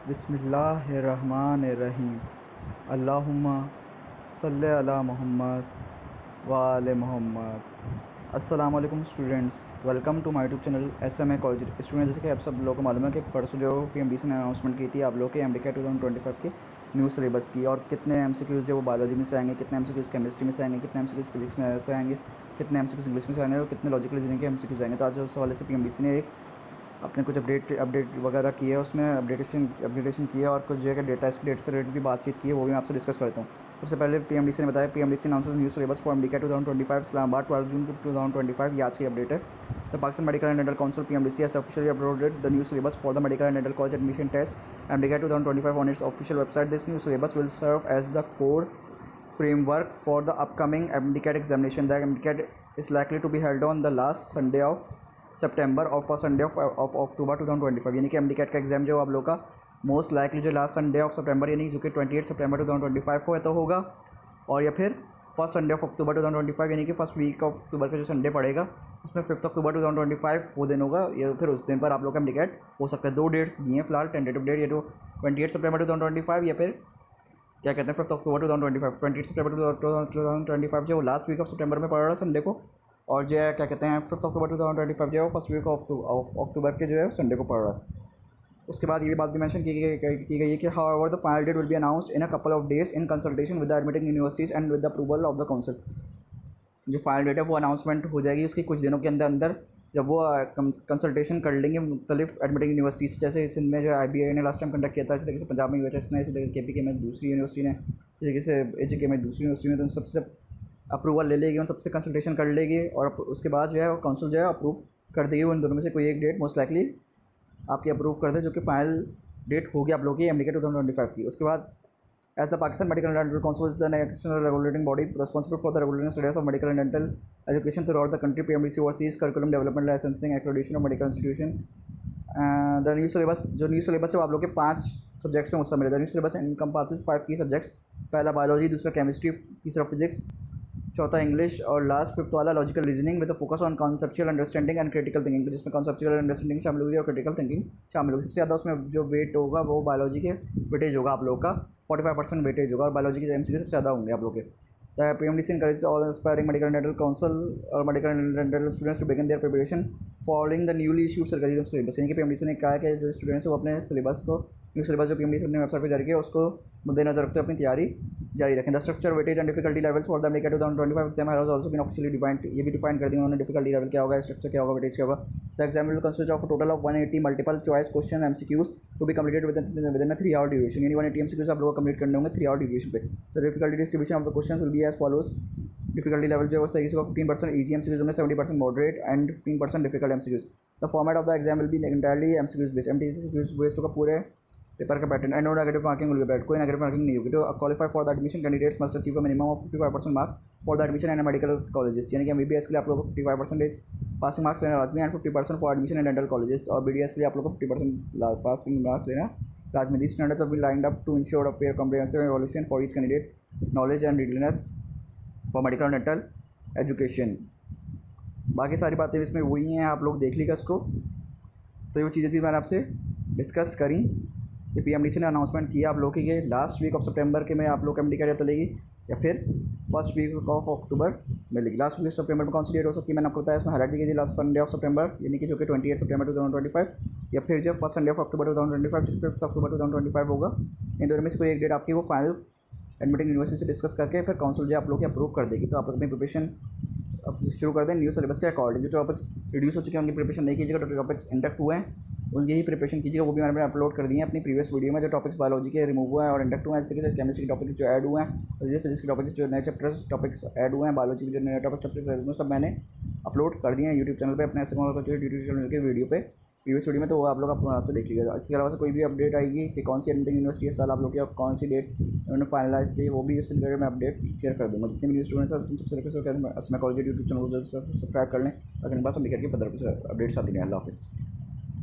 बिस्मिल्लाहिर्रहमानिर्रहीम। अल्लाहुम्मा सल्ले अला मोहम्मद व आले मोहम्मद। अस्सलाम वालेकुम students, welcome to my YouTube channel SMA college students. जैसे कि आप सब लोगों को मालूम है कि परसों जो PMDC ने अनाउंसमेंट की थी आप लोग के MDCAT 2025 के न्यू सिलेबस की, और कितने MCQs जो वो बायोलॉजी में से आएंगे, कितने MCQs केमिस्ट्री में से आएंगे, कितने MCQs फिजिक्स में से आएंगे, कितने MCQs इंग्लिश में से आएंगे और कितने लॉजिकल रीजनिंग के MCQs आएंगे। तो आज उस हवाले से PMDC ने एक अपने कुछ अपडेट वगैरह की है, उसमें अपडेटेशन की है और कुछ जगह डेटा से रिलेटेड भी बातचीत की है, वो भी मैं आपसे डिस्कस करता हूँ। सबसे पहले PMDC ने बताया, PMDC announces new syllabus for MDCAT 2025 Islamabad 12 जून 2025। ये आज की अपडेट है। The Pakistan medical and dental council PMDC has officially uploaded the new syllabus for the medical and dental college admission test MDCAT 2025 on its official website. This new syllabus will serve as the core framework for the upcoming MDCAT examination. The MDCAT is likely to be held on the last Sunday of सितंबर और first Sunday of October 2025। यानी कि MDCAT का exam जो आप लोग का most likely जो last Sunday off सितंबर यानी जो कि 28 सितंबर 2025 को है तो होगा, और या फिर फर्स्ट संडे ऑफ अक्टूबर 2025 यानी कि फर्स्ट वीक ऑफ अक्टूबर का जो संडे पड़ेगा उसमें 5 अक्टूबर 2025 वो दिन होगा, या फिर उस दिन पर आप लोग का MDCAT हो सकता है। 2 डेट्स दिए हैं फिलहाल, टेंटेटिव डेट या तो 28 सितंबर 2025 या फिर क्या कहते हैं 5 अक्टूबर 2025। 28 सितंबर 2025 जो लास्ट वीक ऑफ सितंबर में पड़ रहा है संडे को, और जो है क्या कहते हैं 5 अक्टूबर 2025 जो है फर्स्ट वीक ऑफ अक्टूबर के जो है संडे को पड़ रहा है। उसके बाद ये भी बात भी मेंशन की गई है कि however the final date will be announced in a couple of days in consultation with the admitting universities and with the approval of the council. जो फाइनल डेट है वो अनाउंसमेंट हो जाएगी उसकी कुछ दिनों के अंदर जब वो कंसल्टेशन कर लेंगे मुख्तलिफ एडमिटिंग यूनिवर्सिटीज़। जैसे सिंध में जो IBA ने लास्ट टाइम कंडक्ट किया था, इसी तरीके से पंजाब में UHS ने, इसी तरीके से KPK में दूसरी यूनिवर्सिटी ने, इसी तरीके से AJK में दूसरी यूनिवर्सिटी ने, तो उन सबसे अप्रूवल ले लेगी, उन सबसे कंसल्टेशन कर लेगी और उसके बाद जो है काउंसिल जो है अप्रूव कर देगी। उन दोनों में से कोई एक डेट मोस्ट लाइकली आपकी अप्रूव कर दे, जो कि फाइनल डेट होगी आप लोगों की MDCAT 2025 की। उसके बाद as the Pakistan medical and dental council is the national regulating body responsible for the regulating status of medical and dental education throughout the country. PMDC overseas curriculum development, licensing, accreditation of medical institution. The new syllabus है वो आप लोग के 5 subjects में मुश्तमिल है। The new syllabus encompasses 5 की subjects, पहला बायोलॉजी, दूसरा केमिस्ट्री, तीसरा फिजिक्स, चौथा इंग्लिश और लास्ट 5th वाला logical reasoning with focus on conceptual understanding and critical thinking, जिसमें कॉन्सेप्चुअल अंडरस्टैंडिंग शामिल होगी और क्रिटिकल थिंकिंग शामिल होगी। सबसे ज़्यादा उसमें जो वेट होगा वो बायोलॉजी के वेटेज होगा आप लोग का 45% वेटेज होगा, और बायोलॉजी के MCQ सबसे ज़्यादा होंगे आप लोग के। The PMDC encourages all aspiring medical and dental council or medical and dental students to begin their preparation following the newly issued curriculum syllabus। यानी कि PMDC ने कहा है कि जो स्टूडेंट्स हैं वो अपने सिलेबस को, न्यू सिलेबस जो PMDC अपने वेबसाइट पर जारी किया उसको मद्देनजर रखते हुए अपनी तैयारी जारी रखें। The structure, weightage and difficulty levels for the MDCAT 2025 exam has also been officially defined. ये भी डिफाइन कर दिया उन्होंने, डिफिकल्टी लेवल क्या होगा, स्ट्रक्चर क्या होगा, वेटेज क्या होगा। The exam will consist of total of 180 multiple choice question MCQs to be completed within 3 hour duration. यानी 180 MCQs आप लोगों को कंप्लीट करने होंगे 3 आवर ड्यूरेशन पे। The difficulty distribution of the question will be as follows. Difficulty level जो है उस तरीके से 15% ईजी MCQs होंगे, 70% moderate and 15% difficult MCQs। The format of the exam will be entirely MCQs based. MCQs based होगा पूरे paper का pattern, and no negative marking will be applied. कोई नेगेटिव मार्किंग नहीं होगी। तो qualify for the admission candidates must achieve a minimum of 55% marks for the admission in medical colleges. यानी कि MBBS के लिए आप लोगों को 55% पासिंग मार्क्स लेना लाजमी and 50% for admission in dental colleges, और BDS के लिए आप लोग को 50% पासिंग मार्क्स लेना लाजमी। This standards have been lined up to ensure a fair comprehensive evaluation for each candidate, knowledge and readiness for medical and dental education. बाकी सारी बातें इसमें वही हैं, आप लोग देख लीजिएगा इसको। तो ये चीज़ें थी मैंने आपसे डिस्कस करी। ये PMDC ने अनाउंसमेंट किया आप लोग की ये लास्ट वीक ऑफ सितंबर के में आप लोग MDCAT चलेगी या फिर फर्स्ट वीक ऑफ अक्टूबर मिलेगी। लास्ट वीक ऑफ सितंबर में कौन सी डेट हो सकती है मैंने आपको बताया, इसमें हाईलाइट भी की थी लास्ट संडे ऑफ सितंबर यानी कि जो कि 28 सितंबर 2025, या फिर जो फर्स्ट संडे ऑफ अक्टूबर 2025 जो कि 5 अक्टूबर 2025 होगा। इन दोनों में से कोई एक डेट आपकी वो फाइनल एडमिटिंग यूनिवर्सिटी से डिस्कस करके फिर काउंसिल जो आप लोग की अप्रूव कर देगी। तो आप अपनी प्रिपरेशन अब शुरू कर दें न्यू सिलेबस के अकॉर्डिंग। जो टॉपिक्स रिड्यूस हो चुके हैं उनकी प्रिपरेशन नहीं कीजिएगा, जो टॉपिक्स इंडक्ट हुए हैं उनकी ही प्रिपरेशन कीजिएगा। वो भी मैंने अपलोड कर दिए हैं अपनी प्रीवियस वीडियो में। जो टॉपिक्स बायोलॉजी के रिमूव हुए हैं और इंडक्ट हुए हैं, इस तरीके से केमिस्ट्री के टॉपिक्स जो ऐड हुए हैं, और फिजिक्स के टॉपिक्स जो नए चैप्टर्स टॉपिक्स ऐड हुए हैं, बायोलॉजी के जो नए टॉपिक्स ऐड हुए सब मैंने अपलोड कर दिए हैं यूट्यूब चैनल पर, अपने यूट्यूब चैनल के वीडियो पे प्रीवियस वीडियो में। तो वो आप लोग आप वहाँ से देख लीजिएगा। इसके अलावा से कोई भी अपडेट आएगी कि कौन सी एडमिटिंग यूनिवर्सिटी इस साल आप लोग की और कौन सी डेट उन्होंने फाइनलाइज की, वो भी इस रिलेटेड मैं अपडेट शेयर कर दूँगा। जितने भी न्यू स्टूडेंट्स हैं सबसे रिक्वेस्ट है SMA कॉलेज यूट्यूब चैनल को सब्सक्राइब कर लें ताकि इनके पास MDCAT की फर्दर अपडेट्स आती रहें। अल्लाह हाफ़िज़।